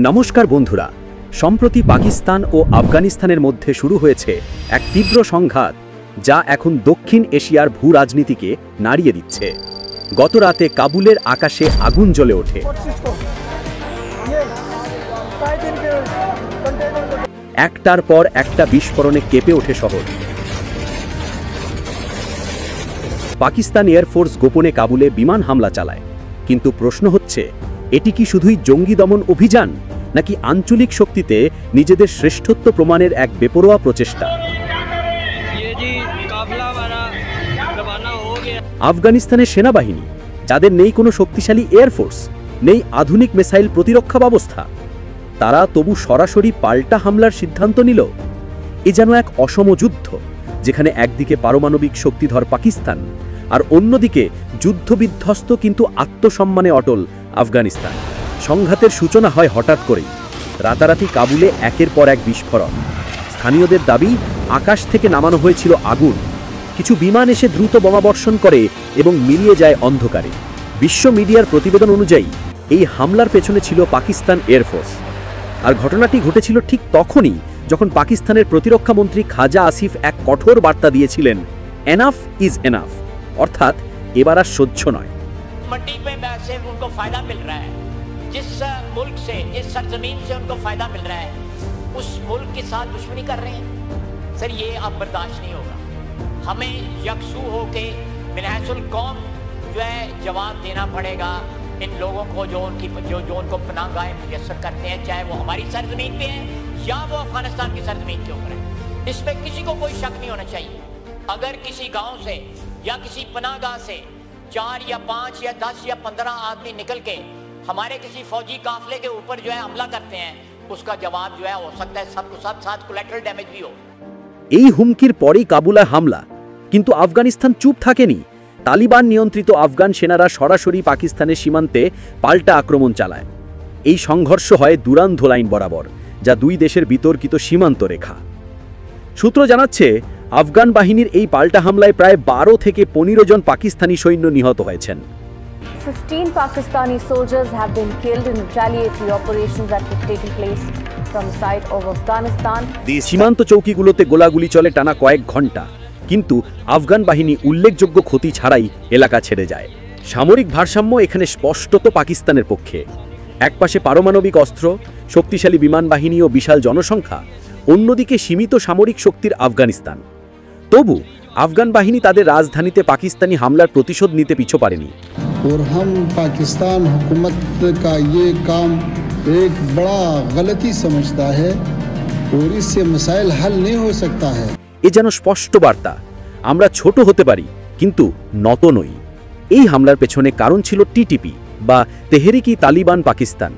নমস্কার বন্ধুরা, সম্প্রতি পাকিস্তান ও আফগানিস্তানের মধ্যে শুরু হয়েছে এক তীব্র সংঘাত, যা এখন দক্ষিণ এশিয়ার ভূ রাজনীতিকে নাড়িয়ে দিচ্ছে। গত রাতে কাবুলের আকাশে আগুন জ্বলে ওঠে। একটার পর একটা বিস্ফোরণে কেঁপে ওঠে শহর। পাকিস্তান এয়ারফোর্স গোপনে কাবুলে বিমান হামলা চালায়, কিন্তু প্রশ্ন হচ্ছে, এটি কি শুধুই জঙ্গি দমন অভিযান, নাকি আঞ্চলিক শক্তিতে নিজেদের শ্রেষ্ঠত্ব প্রমাণের এক বেপরোয়া প্রচেষ্টা? আফগানিস্তানের সেনাবাহিনী, যাদের নেই কোনো শক্তিশালী এয়ারফোর্স, নেই আধুনিক মিসাইল প্রতিরক্ষা ব্যবস্থা, তারা তবু সরাসরি পাল্টা হামলার সিদ্ধান্ত নিল। এ যেন এক অসম যুদ্ধ, যেখানে একদিকে পারমাণবিক শক্তিধর পাকিস্তান আর অন্যদিকে যুদ্ধবিধ্বস্ত কিন্তু আত্মসম্মানে অটল আফগানিস্তান। সংঘাতের সূচনা হয় হঠাৎ করেই। রাতারাতি কাবুলে একের পর এক বিস্ফোরণ। স্থানীয়দের দাবি, আকাশ থেকে নামানো হয়েছিল আগুন। কিছু বিমান এসে দ্রুত বোমাবর্ষণ করে এবং মিলিয়ে যায় অন্ধকারে। বিশ্ব মিডিয়ার প্রতিবেদন অনুযায়ী এই হামলার পেছনে ছিল পাকিস্তান এয়ারফোর্স। আর ঘটনাটি ঘটেছিল ঠিক তখনই যখন পাকিস্তানের প্রতিরক্ষা মন্ত্রী খাজা আসিফ এক কঠোর বার্তা দিয়েছিলেন, এনাফ ইজ এনাফ, অর্থাৎ এবার আর সহ্য নয়। जिस मुल्क से, जिस सरजमीन से उनको फायदा मिल रहा है, उस मुल्क के साथ दुश्मनी कर रहे हैं। सर, ये अब बर्दाश्त नहीं होगा। हमें यकसू होके मिनहसुल कौम जो है जवाब देना पड़ेगा इन लोगों को जो उनको पनाहगाहें मुयस्सर करते हैं, चाहे वो हमारी सरजमीन पे है या वो अफगानिस्तान की सरजमीन के ऊपर है। इसमें किसी को कोई शक नहीं होना चाहिए। अगर किसी गाँव से या किसी पनाहगाह से 4 या 5 या 10 या 15 आदमी निकल के हमारे किसी फौजी काफले के ऊपर जो है हमला करते हैं, उसका जवाब जो है हो सकता है सबको सब साथ कोलैटरल डैमेज भी हो। এই হুমকির পরেই কাবুলে হামলা, কিন্তু আফগানিস্তান চুপ থাকেনি। তালিবান নিয়ন্ত্রিত আফগান সেনারা সরাসরি পাকিস্তানের সীমান্তে পাল্টা আক্রমণ চালায়। এই সংঘর্ষ হয় দুরান্ধ লাইন বরাবর, যা দুই দেশের বিতর্কিত সীমান্ত রেখা। সূত্র জানাচ্ছে, আফগান বাহিনীর এই পাল্টা হামলায় প্রায় 12 থেকে 15 জন পাকিস্তানি সৈন্য নিহত হয়েছেন। 15 Pakistani soldiers have been killed in retaliatory operations that have taken place from the side of Afghanistan. সীমান্ত চৌকিগুলোতে গোলাগুলি চলে টানা কয়েক ঘন্টা, কিন্তু আফগান বাহিনী উল্লেখযোগ্য ক্ষতি ছাড়াই এলাকা ছেড়ে যায়। সামরিক ভারসাম্য এখানে স্পষ্টত পাকিস্তানের পক্ষে। একপাশে পারমাণবিক অস্ত্র, শক্তিশালী বিমান বাহিনী ও বিশাল জনসংখ্যা, অন্যদিকে সীমিত সামরিক শক্তির আফগানিস্তান। তবু আফগান বাহিনী তাদের রাজধানীতে পাকিস্তানি হামলার প্রতিশোধ নিতে পিছু পারেনি। और हम पाकिस्तान हुकूमत का ये काम एक बड़ा गलती समझता है और इससे मसाइल हल नहीं हो सकता है। এ যেন স্পষ্ট বার্তা, আমরা ছোট হতে পারি কিন্তু নত নই। এই হামলার পেছনে কারণ ছিল টিটিপি বা তেহরিকি তালিবান পাকিস্তান।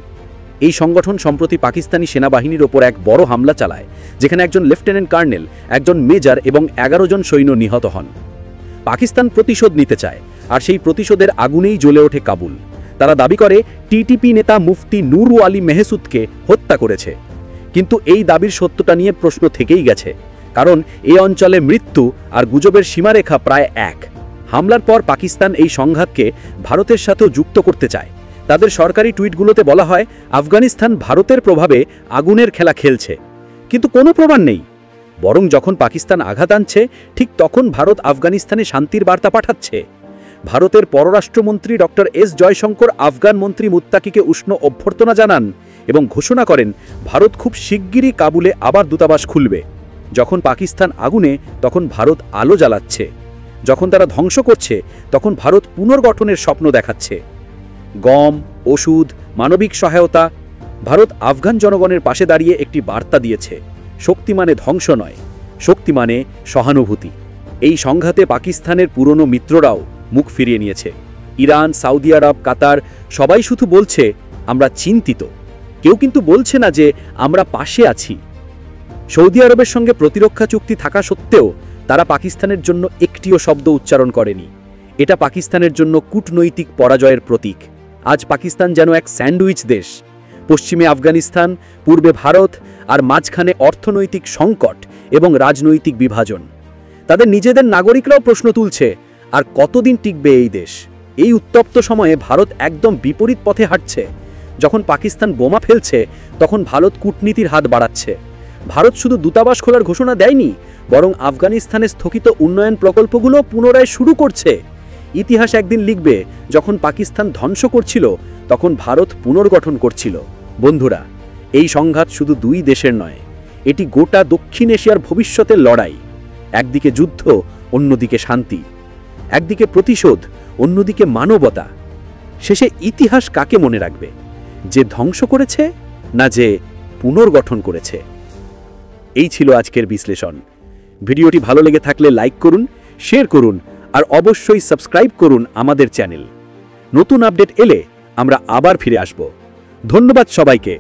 এই সংগঠন সম্প্রতি পাকিস্তানি সেনাবাহিনীর ওপর এক বড় হামলা চালায়, যেখানে একজন লেফটেন্যান্ট কর্নেল, একজন মেজর এবং 11 জন সৈন্য নিহত হন। পাকিস্তান প্রতিশোধ নিতে চায়, আর সেই প্রতিশোধের আগুনেই জ্বলে ওঠে কাবুল। তারা দাবি করে টিটিপি নেতা মুফতি নুর আলী মেহসুদকে হত্যা করেছে, কিন্তু এই দাবির সত্যতা নিয়ে প্রশ্ন থেকেই গেছে, কারণ এই অঞ্চলে মৃত্যু আর গুজবের সীমারেখা প্রায় এক। হামলার পর পাকিস্তান এই সংঘাতকে ভারতের সাথেও যুক্ত করতে চায়। তাদের সরকারি টুইটগুলোতে বলা হয়, আফগানিস্তান ভারতের প্রভাবে আগুনের খেলা খেলছে, কিন্তু কোনো প্রমাণ নেই। বরং যখন পাকিস্তান আঘাত আনছে, ঠিক তখন ভারত আফগানিস্তানে শান্তির বার্তা পাঠাচ্ছে। ভারতের পররাষ্ট্রমন্ত্রী ডক্টর এস জয়শঙ্কর আফগান মন্ত্রী মুত্তাকিকে উষ্ণ অভ্যর্থনা জানান এবং ঘোষণা করেন, ভারত খুব শিগগিরই কাবুলে আবার দূতাবাস খুলবে। যখন পাকিস্তান আগুনে, তখন ভারত আলো জ্বালাচ্ছে। যখন তারা ধ্বংস করছে, তখন ভারত পুনর্গঠনের স্বপ্ন দেখাচ্ছে। গম, ওষুধ, মানবিক সহায়তা। ভারত আফগান জনগণের পাশে দাঁড়িয়ে একটি বার্তা দিয়েছে, শক্তি মানে ধ্বংস নয়, শক্তি মানে সহানুভূতি। এই সংঘাতে পাকিস্তানের পুরনো মিত্ররাও মুখ ফিরিয়ে নিয়েছে। ইরান, সৌদি আরব, কাতার সবাই শুধু বলছে, আমরা চিন্তিত। কেউ কিন্তু বলছে না যে আমরা পাশে আছি। সৌদি আরবের সঙ্গে প্রতিরক্ষা চুক্তি থাকা সত্ত্বেও তারা পাকিস্তানের জন্য একটিও শব্দ উচ্চারণ করেনি। এটা পাকিস্তানের জন্য কূটনৈতিক পরাজয়ের প্রতীক। আজ পাকিস্তান যেন এক স্যান্ডউইচ দেশ। পশ্চিমে আফগানিস্তান, পূর্বে ভারত, আর মাঝখানে অর্থনৈতিক সংকট এবং রাজনৈতিক বিভাজন। তাদের নিজেদের নাগরিকরাও প্রশ্ন তুলছে, আর কতদিন টিকবে এই দেশ? এই উত্তপ্ত সময়ে ভারত একদম বিপরীত পথে হাঁটছে। যখন পাকিস্তান বোমা ফেলছে তখন ভারত কূটনীতির হাত বাড়াচ্ছে। ভারত শুধু দূতাবাস খোলার ঘোষণা দেয়নি, বরং আফগানিস্তানে স্থগিত উন্নয়ন প্রকল্পগুলো পুনরায় শুরু করছে। ইতিহাস একদিন লিখবে, যখন পাকিস্তান ধ্বংস করছিল তখন ভারত পুনর্গঠন করছিল। বন্ধুরা, এই সংঘাত শুধু দুই দেশের নয়, এটি গোটা দক্ষিণ এশিয়ার ভবিষ্যতের লড়াই। একদিকে যুদ্ধ, অন্যদিকে শান্তি। একদিকে প্রতিশোধ, অন্যদিকে মানবতা। শেষে ইতিহাস কাকে মনে রাখবে, যে ধ্বংস করেছে না যে পুনর্গঠন করেছে? এই ছিল আজকের বিশ্লেষণ। ভিডিওটি ভালো লেগে থাকলে লাইক করুন, শেয়ার করুন আর অবশ্যই সাবস্ক্রাইব করুন আমাদের চ্যানেল। নতুন আপডেট এলে আমরা আবার ফিরে আসব। ধন্যবাদ সবাইকে।